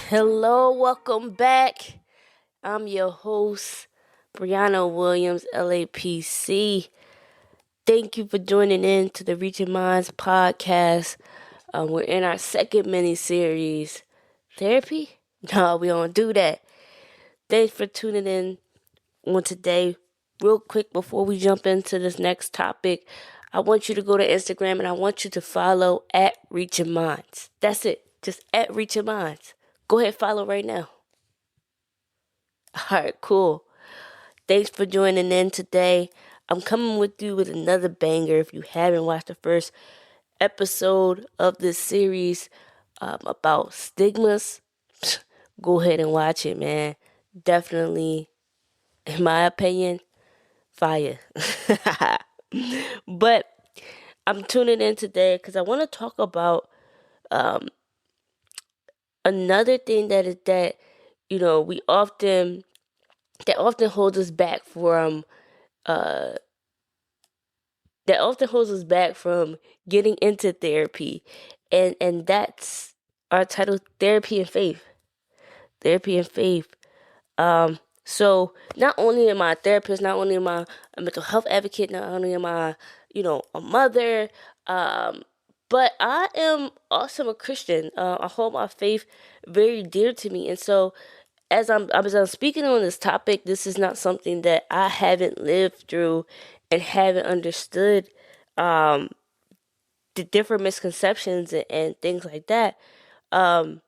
Hello, welcome back. I'm your host, Brianna Williams, LAPC. Thank you for joining in to the Reaching Minds podcast. We're in our second mini series. Therapy? No, we don't do that. Thanks for tuning in on today. Real quick before we jump into this next topic, I want you to go to Instagram and I want you to follow at Reaching Minds. That's it. Just at Reaching Minds. Go ahead, follow right now. All right, cool. Thanks for joining in today. I'm coming with you with another banger. If you haven't watched the first episode of this series about stigmas, go ahead and watch it, man. Definitely, in my opinion, fire. But I'm tuning in today because I want to talk about another thing that we often holds us back from uh that often holds us back from getting into therapy, and that's our title: therapy and faith. Therapy and faith. So not only am I a therapist, not only am I a mental health advocate, not only am I a mother, but I am also a Christian. I hold my faith very dear to me, and so as I'm speaking on this topic, this is not something that I haven't lived through and haven't understood the different misconceptions and things like that. Um,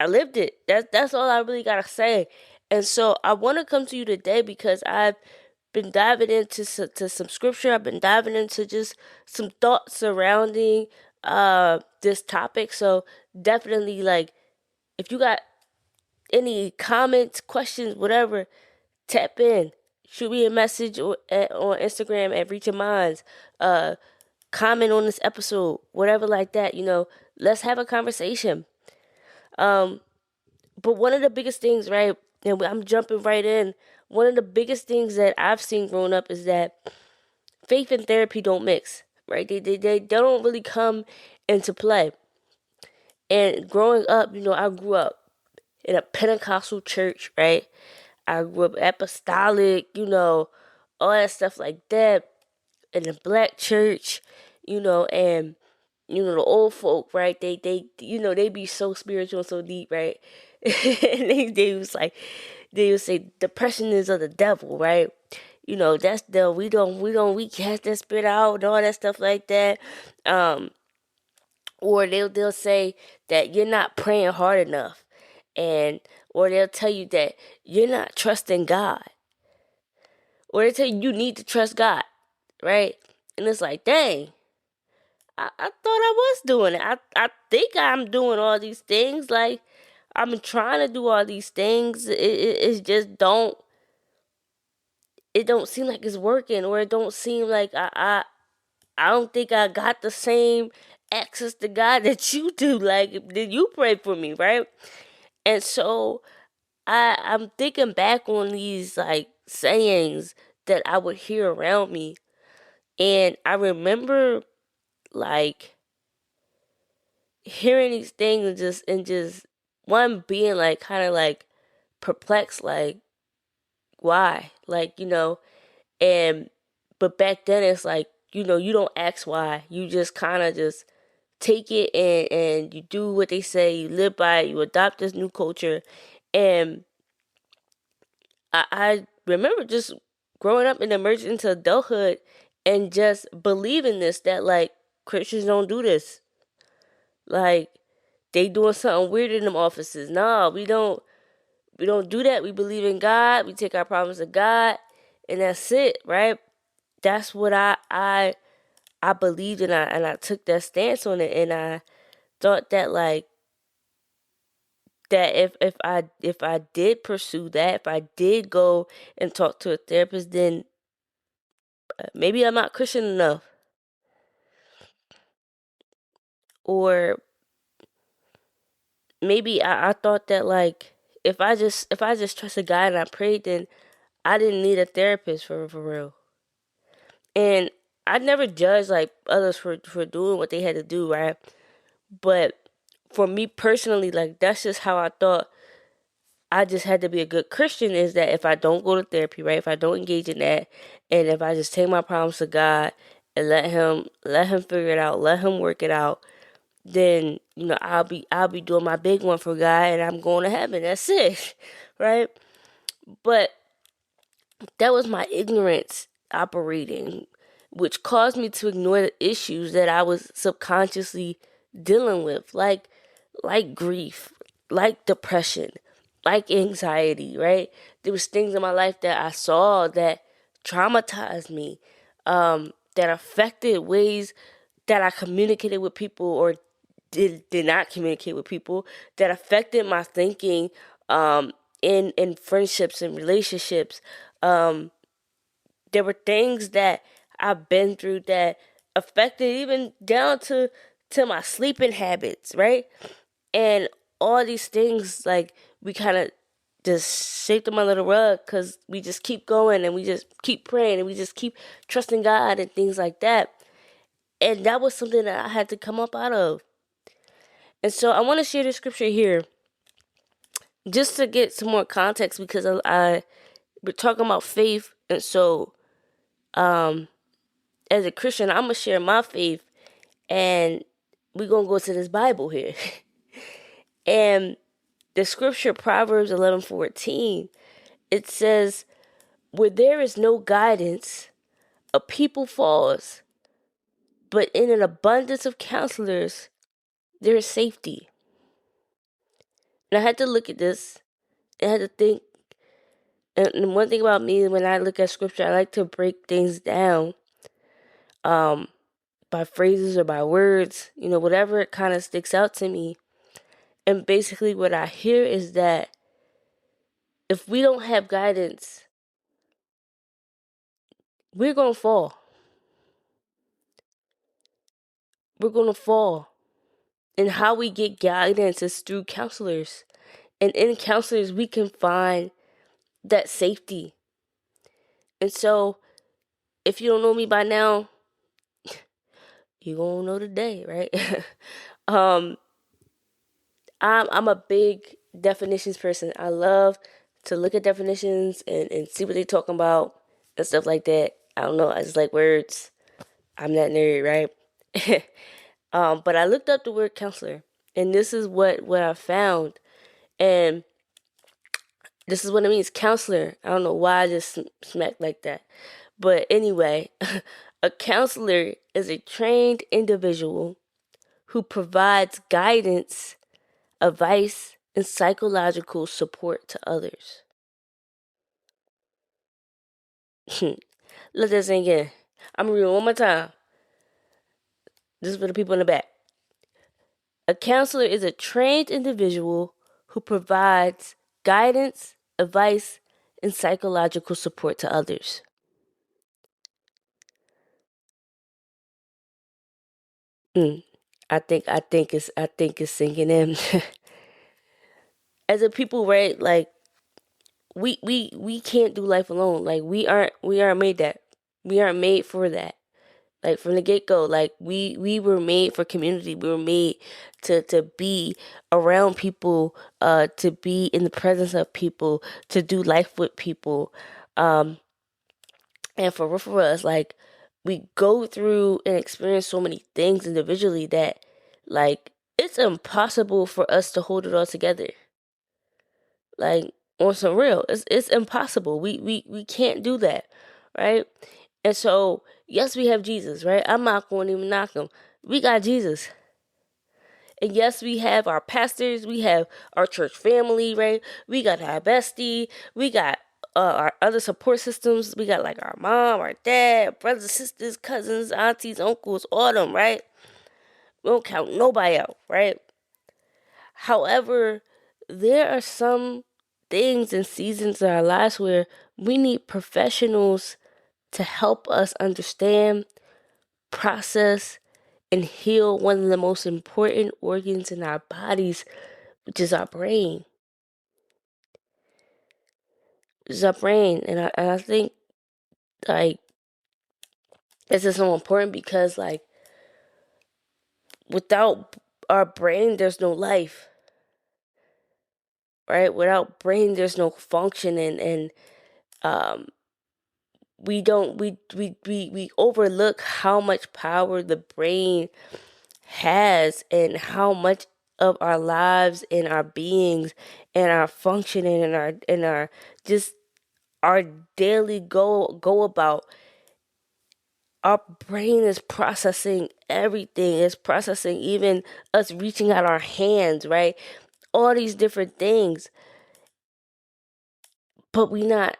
I lived it. That's all I really gotta say. And so I want to come to you today because I've been diving into to some scripture. I've been diving into just some thoughts surrounding this topic. So definitely, like, if you got any comments, questions, whatever, tap in. Shoot me a message on Instagram at Reaching Minds. Comment on this episode, whatever like that. Let's have a conversation. Um, but one of the biggest things, right? And I'm jumping right in. One of the biggest things that I've seen growing up is that faith and therapy don't mix, right? They don't really come into play. And growing up, I grew up in a Pentecostal church, right? I grew up apostolic, all that stuff like that, in a black church, and the old folk, right? They be so spiritual and so deep, right? And they would say depression is of the devil, right? That's the we cast that spirit out and all that stuff like that. Or they'll say that you're not praying hard enough, and or they'll tell you that you're not trusting God, or they tell you you need to trust God, right? And it's like, dang, I thought I was doing it. I think I'm doing all these things. Like, I'm trying to do all these things. It just don't. It don't seem like it's working, or it don't seem like I don't think I got the same access to God that you do. Like, did you pray for me, right? And so I'm thinking back on these like sayings that I would hear around me, and I remember like hearing these things and just one being like kind of like perplexed, like why, like and but back then it's like you don't ask why, you just kind of just take it and you do what they say, you live by it, you adopt this new culture. And I remember just growing up and emerging into adulthood and just believing this, that like Christians don't do this, like they doing something weird in them offices. No, we don't do that. We believe in God. We take our problems to God, and that's it, right? That's what I believed, and I took that stance on it, and I thought that like that if I did pursue that, if I did go and talk to a therapist, then maybe I'm not Christian enough, or maybe I thought that like if I just trusted God and I prayed, then I didn't need a therapist for real. And I never judged like others for doing what they had to do, right? But for me personally, like that's just how I thought I just had to be a good Christian, is that if I don't go to therapy, right? If I don't engage in that, and if I just take my problems to God and let him figure it out, let him work it out, then I'll be doing my big one for God, and I'm going to heaven. That's it. Right? But that was my ignorance operating, which caused me to ignore the issues that I was subconsciously dealing with, like grief, like depression, like anxiety, right? There was things in my life that I saw that traumatized me, that affected ways that I communicated with people or did not communicate with people, that affected my thinking, in friendships and relationships. Um, there were things that I've been through that affected even down to my sleeping habits, right? And all these things, like, we kind of just shake them under the rug because we just keep going and we just keep praying and we just keep trusting God and things like that. And that was something that I had to come up out of. And so I want to share the scripture here just to get some more context, because we're talking about faith. And so as a Christian, I'm going to share my faith, and we're going to go to this Bible here. And the scripture, Proverbs 11:14, it says, "Where there is no guidance, a people falls, but in an abundance of counselors, there is safety." And I had to look at this, and I had to think. And one thing about me, when I look at scripture, I like to break things down, by phrases or by words, whatever it kind of sticks out to me. And basically what I hear is that if we don't have guidance, we're going to fall. We're going to fall. And how we get guidance is through counselors. And in counselors, we can find that safety. And so, if you don't know me by now, you're going to know today, right? I'm a big definitions person. I love to look at definitions and see what they're talking about and stuff like that. I don't know. I just like words. I'm that nerd, right? But I looked up the word counselor, and this is what I found. And this is what it means, counselor. I don't know why I just smacked like that. But anyway, a counselor is a trained individual who provides guidance, advice, and psychological support to others. Let that sink in. I'm going to read it one more time. This is for the people in the back. A counselor is a trained individual who provides guidance, advice, and psychological support to others. I think it's sinking in. As a people, right? Like, we can't do life alone. Like, we aren't made that. We aren't made for that. Like, from the get-go, like, we were made for community. We were made to be around people, to be in the presence of people, to do life with people. And for us, like, we go through and experience so many things individually that, like, it's impossible for us to hold it all together. Like, on some real, it's impossible. We can't do that, right? And so, yes, we have Jesus, right? I'm not going to even knock him. We got Jesus. And yes, we have our pastors, we have our church family, right? We got our bestie, we got our other support systems. We got, like, our mom, our dad, brothers, sisters, cousins, aunties, uncles, all them, right? We don't count nobody out, right? However, there are some things and seasons in our lives where we need professionals to help us understand, process, and heal one of the most important organs in our bodies, which is our brain. It's our brain. And I think, like, this is so important because, like, without our brain, there's no life, right? Without brain, there's no function, and we don't we overlook how much power the brain has, and how much of our lives and our beings and our functioning and our just our daily go about. Our brain is processing everything. It's processing even us reaching out our hands, right? All these different things. But we not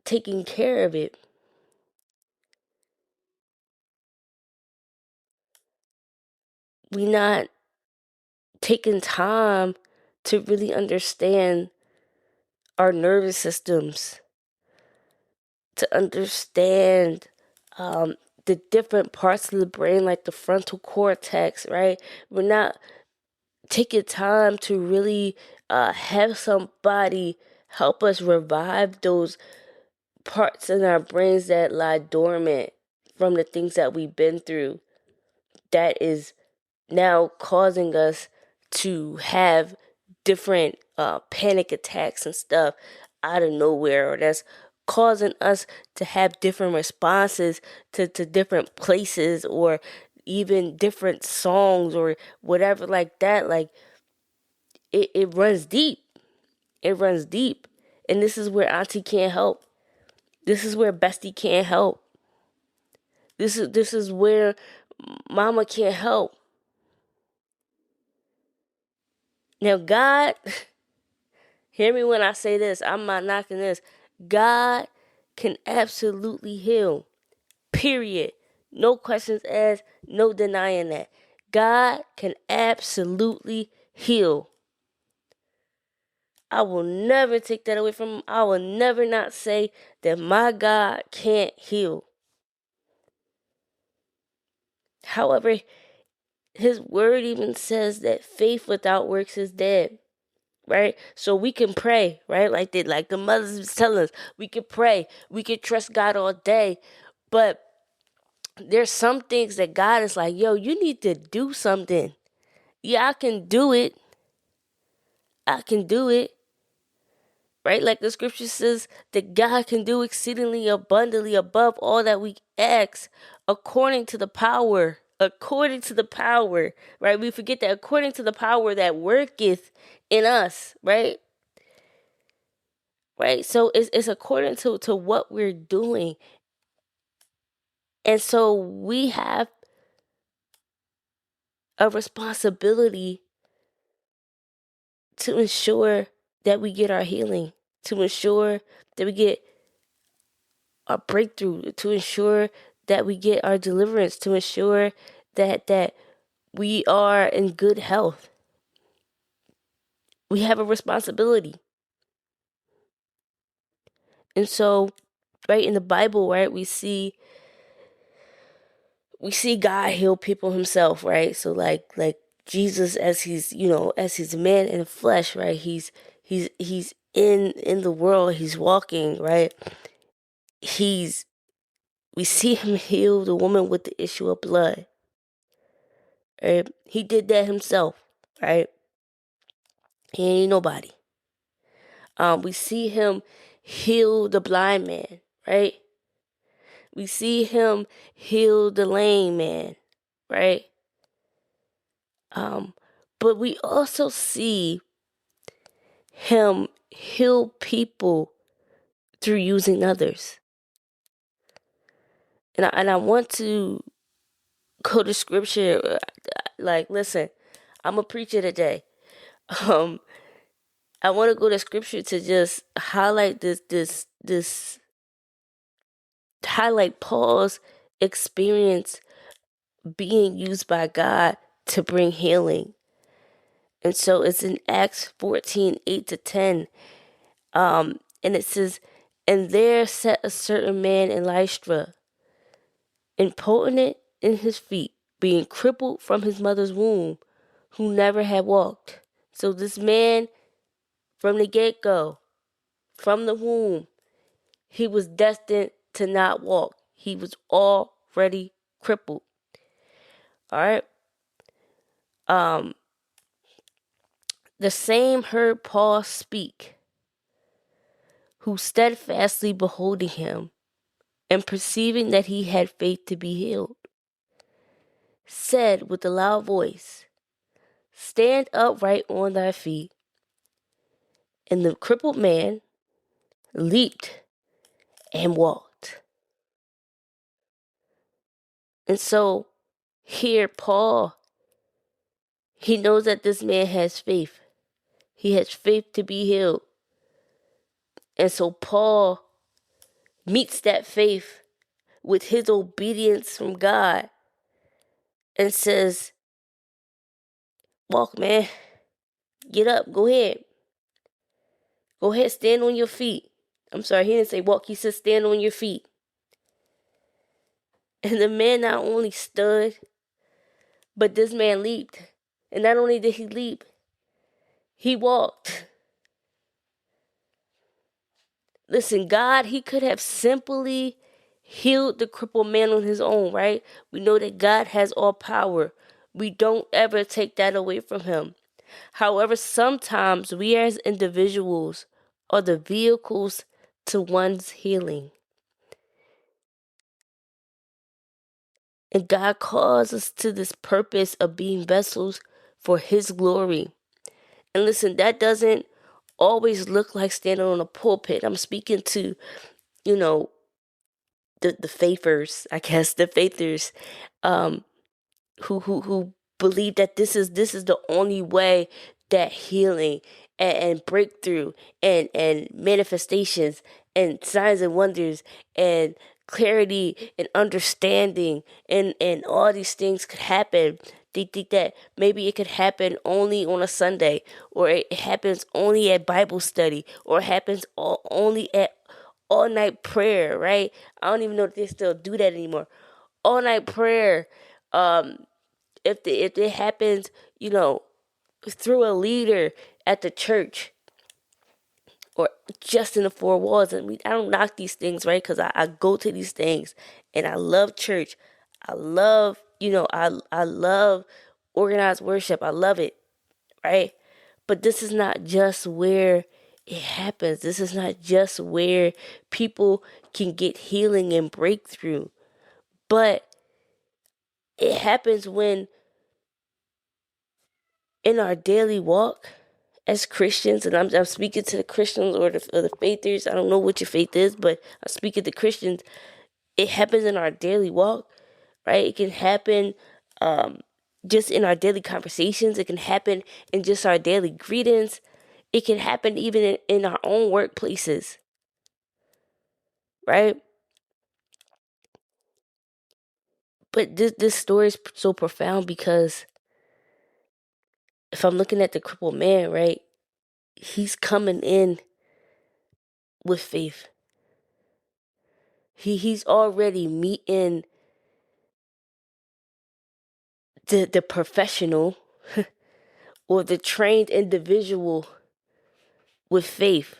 taking care of it. We not taking time to really understand our nervous systems, to understand the different parts of the brain, like the frontal cortex, right? We're not taking time to really have somebody help us revive those parts in our brains that lie dormant from the things that we've been through, that is now causing us to have different panic attacks and stuff out of nowhere, or that's causing us to have different responses to different places, or even different songs or whatever like that. Like it runs deep. It runs deep. And this is where Auntie can't help. This is where Bestie can't help. This is where Mama can't help. Now God, hear me when I say this. I'm not knocking this. God can absolutely heal. Period. No questions asked, no denying that. God can absolutely heal. I will never take that away from him. I will never not say that my God can't heal. However, his word even says that faith without works is dead. Right? So we can pray, right? Like the mothers was telling us, we can pray, we can trust God all day. But there's some things that God is like, yo, you need to do something. Yeah, I can do it. I can do it. Right? Like the scripture says that God can do exceedingly abundantly above all that we ask, according to the power. According to the power, right? We forget that according to the power that worketh in us, right? Right? So it's according to what we're doing. And so we have a responsibility to ensure that we get our healing, to ensure that we get our breakthrough, to ensure that we get our deliverance, to ensure that we are in good health. We have a responsibility. And so, right, in the Bible, right, we see God heal people himself, right? So like Jesus, as he's, as he's a man in the flesh, right? He's in the world, he's walking, right? We see him heal the woman with the issue of blood. Right? He did that himself, right? He ain't nobody. We see him heal the blind man, right? We see him heal the lame man, right? But we also see him heal people through using others. And I want to go to scripture. Like, listen, I'm a preacher today. I want to go to scripture to just highlight this highlight Paul's experience being used by God to bring healing. And so it's in Acts 14:8-10. And it says, and there sat a certain man in Lystra, impotent in his feet, being crippled from his mother's womb, who never had walked. So this man, from the get-go, from the womb, he was destined to not walk. He was already crippled. All right. The same heard Paul speak, who steadfastly beholding him, and perceiving that he had faith to be healed, said with a loud voice, Stand upright on thy feet. And the crippled man leaped and walked. And so here Paul, he knows that this man has faith. He has faith to be healed. And so Paul meets that faith with his obedience from God and says, Walk, man. Get up. Go ahead. Go ahead. Stand on your feet. I'm sorry, he didn't say walk. He said stand on your feet. And the man not only stood, but this man leaped. And not only did he leap, he walked. Listen, God, he could have simply healed the crippled man on his own, right? We know that God has all power. We don't ever take that away from him. However, sometimes we as individuals are the vehicles to one's healing. And God calls us to this purpose of being vessels for his glory. And listen, that doesn't always look like standing on a pulpit. I'm speaking to, the faithers, I guess, the faithers, who believe that this is the only way that healing and breakthrough and manifestations and signs and wonders and clarity and understanding and all these things could happen. They think that maybe it could happen only on a Sunday, or it happens only at Bible study, or it happens only at all night prayer, right? I don't even know if they still do that anymore. All night prayer. If it happens, through a leader at the church or just in the four walls. And I don't knock these things, right? Because I go to these things and I love church. I love, I love organized worship. I love it, right? But this is not just where it happens. This is not just where people can get healing and breakthrough. But it happens when in our daily walk as Christians, and I'm speaking to the Christians or the faithers. I don't know what your faith is, but I'm speaking to Christians. It happens in our daily walk, right? It can happen just in our daily conversations. It can happen in just our daily greetings. It can happen even in our own workplaces, right? But this story is so profound because if I'm looking at the crippled man, right, he's coming in with faith. He's already meeting the professional or the trained individual with faith,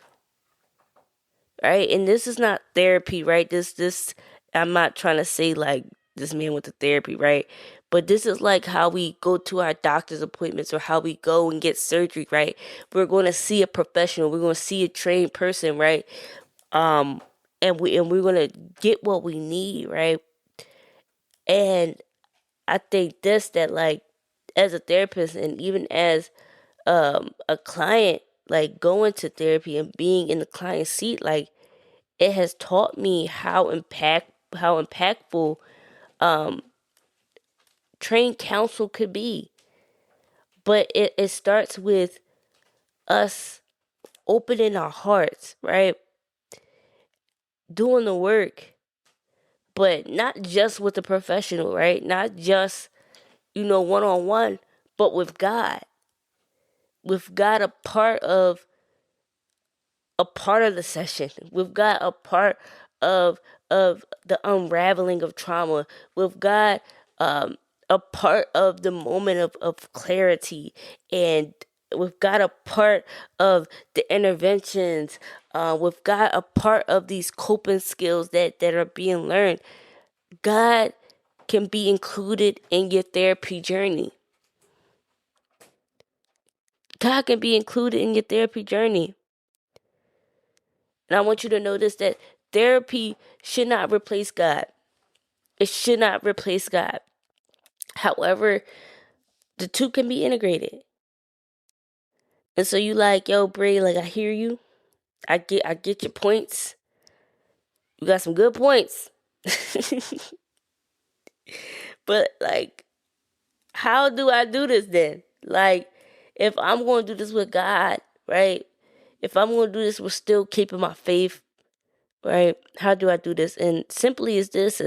right? And this is not therapy, right? This I'm not trying to say like this man went to therapy, right? But this is like how we go to our doctor's appointments or how we go and get surgery, right? We're going to see a professional. We're going to see a trained person, right? And we're going to get what we need, right? And I think that like as a therapist and even as a client, like going to therapy and being in the client seat, like it has taught me how impactful trained counsel could be. But it starts with us opening our hearts, right? Doing the work, but not just with the professional, right? Not just, one-on-one, but with God. With God a part of the session. We've got a part of the unraveling of trauma. We've got a part of the moment of clarity, and we've got a part of the interventions. We've got a part of these coping skills that are being learned. God can be included in your therapy journey. God can be included in your therapy journey. And I want you to notice that therapy should not replace God. It should not replace God. However, the two can be integrated. And so you like, yo, Bray, like I hear you. I get your points. You got some good points. But like, how do I do this then? Like, if I'm going to do this with God, right? If I'm going to do this with still keeping my faith, right? How do I do this? And simply is this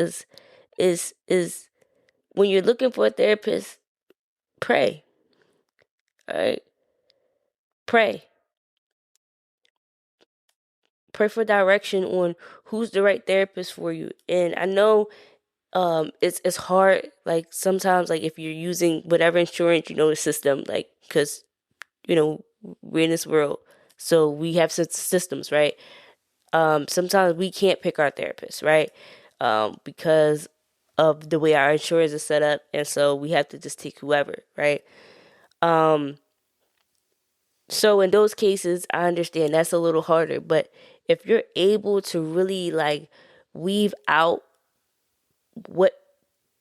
is when you're looking for a therapist, pray. All right? Pray. Pray for direction on who's the right therapist for you. And I know it's hard, like sometimes, like if you're using whatever insurance, the system, like, because we're in this world, so we have systems, right? Sometimes we can't pick our therapist, right? Because of the way our insurance is set up, and so we have to just take whoever, right? So in those cases, I understand that's a little harder, but if you're able to really like weave out what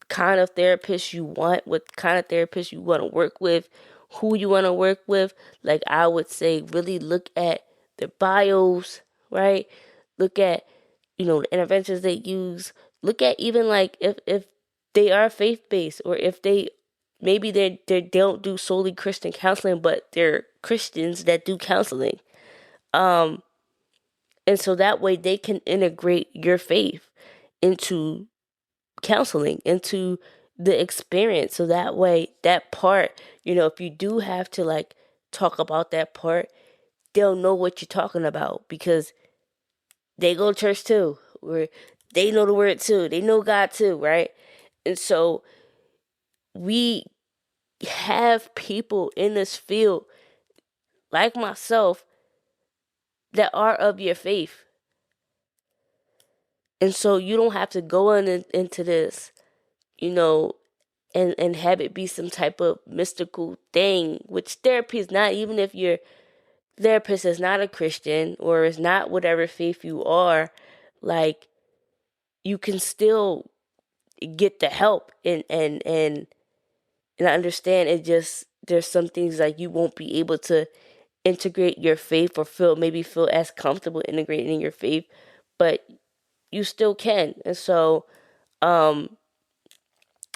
kind of therapist you want, what kind of therapist you want to work with, who you want to work with, like I would say really look at their bios, right? Look at, the interventions they use. Look at even like if they are faith-based, or if maybe they don't do solely Christian counseling, but they're Christians that do counseling. And so that way they can integrate your faith into counseling, into the experience. So that way, that part, if you do have to like talk about that part, they'll know what you're talking about, because they go to church too, or they know the word too, they know God too, right? And so we have people in this field like myself that are of your faith. And so you don't have to go into this, and have it be some type of mystical thing, which therapy is not. Even if your therapist is not a Christian or is not whatever faith you are, like, you can still get the help and I understand it. Just there's some things like you won't be able to integrate your faith, or feel as comfortable integrating your faith, but you still can. And so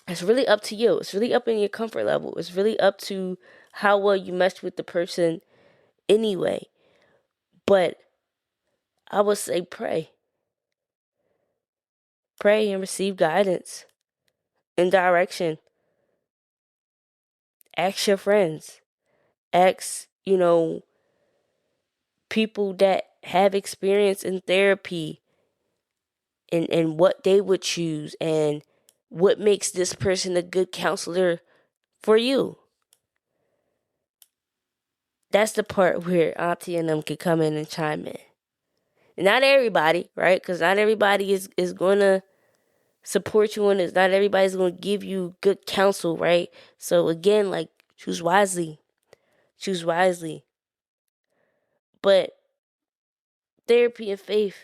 it's really up to you. It's really up in your comfort level. It's really up to how well you mesh with the person anyway. But I would say pray. Pray and receive guidance and direction. Ask your friends. Ask, people that have experience in therapy, and what they would choose, and what makes this person a good counselor for you. That's the part where Auntie and them can come in and chime in. Not everybody, right? Because not everybody is going to support you on this. Not everybody's going to give you good counsel, right? So again, like, choose wisely. Choose wisely. But therapy and faith,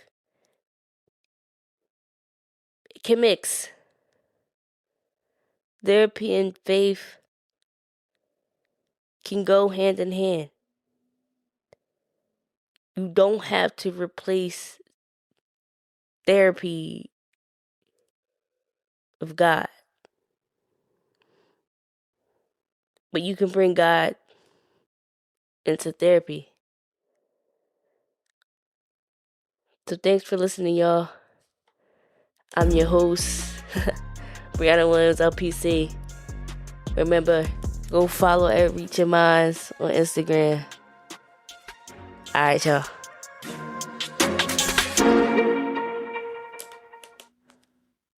it can mix. Therapy and faith can go hand in hand. You don't have to replace therapy with God. But you can bring God into therapy. So thanks for listening, y'all. I'm your host, Brianna Williams, LPC. Remember, go follow at Reach Your Minds on Instagram. Alright, y'all.